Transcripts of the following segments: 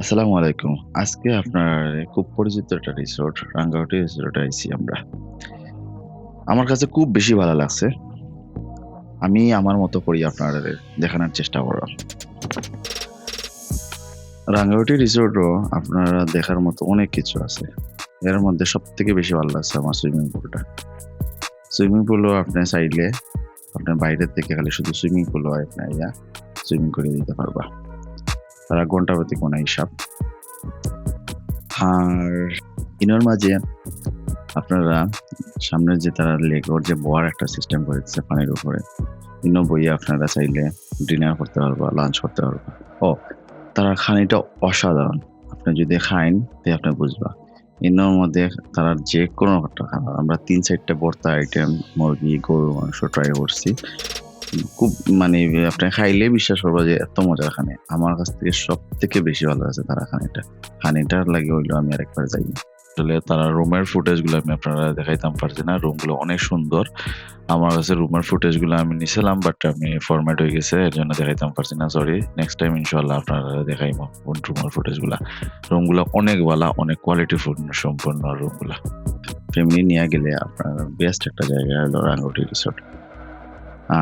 আসসালামু আলাইকুম। আজকে আপনার খুব পরিচিত একটা রিসোর্ট, রাঙ্গামাটি রিসোর্টে আইছি আমরা। আমার কাছে খুব বেশি ভালো লাগছে। আমি আমার মতো করি আপনাদের দেখানোর চেষ্টা করলাম। রাঙ্গামাটি রিসোর্টও আপনারা দেখার মতো অনেক কিছু আছে। এর মধ্যে সবথেকে বেশি ভালো লাগছে আমার সুইমিং পুলটা। সুইমিং পুলও আপনি চাইলে আপনার বাইরে থেকে খালি শুধু সুইমিং পুলও আপনি আইয়া সুইমিং করে দিতে পারবা। তারা ঘন্টা প্রতি কোনো হিসাব। আর ইনার মাঝে আপনারা সামনের যে তারা লেগর যে বয়ার একটা সিস্টেম করে দিচ্ছে পানির উপরে। ইনো বইয়ে আপনারা চাইলে ডিনার করতে পারবা, লাঞ্চ করতে পারবা। ও তারা খানিটা অসাধারণ। আপনি যদি খাইন তে আপনি বুঝবা। ইনোর মধ্যে তারা যেকোনো একটা খাবার আমরা ৩-৪ টা ভর্তা আইটেম মুরগি, গরুর মাংস ট্রাই করছি। খুব মানে আপনি খাইলে বিশ্বাস করবা যে এত মজা খানে। আমার কাছ থেকে সবথেকে বেশি ভালো লাগছে তারা খানিটা। খানিটার লাগে হইলো আমি আরেকবার যাই। আসলে তারা রুমের ফুটেজ গুলো আমি আপনারা দেখাইতাম পারছি না। রুমগুলো অনেক সুন্দর। আমার কাছে রুমের ফুটেজ গুলো আমি নিছিলাম বাট আমি ফরম্যাট হয়ে গেছে এর জন্য দেখাইতাম পারছি না। সরি। নেক্সট টাইম ইনশাআল্লাহ আপনারা দেখাইবো রুমের ফুটেজ গুলা। রুমগুলো অনেক ভালো, অনেক কোয়ালিটি সম্পন্ন রুমগুলা। ফ্যামিলি নিয়ে গেলে আপনার বেস্ট একটা জায়গা হলো রাঙ্গামাটি রিসোর্ট।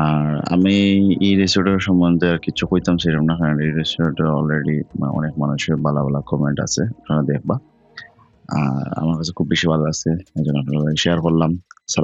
আর আমি এই রিসোর্টের সম্বন্ধে আর কিছু কইতাম সেরকম না। কারণ এই রিসোর্টে অলরেডি অনেক মানুষের ভালো কমেন্ট আছে। আপনারা দেখবা। আর আমার কাছে খুব বেশি ভালো লাগছে। এজন্য আপনাদের শেয়ার করলাম।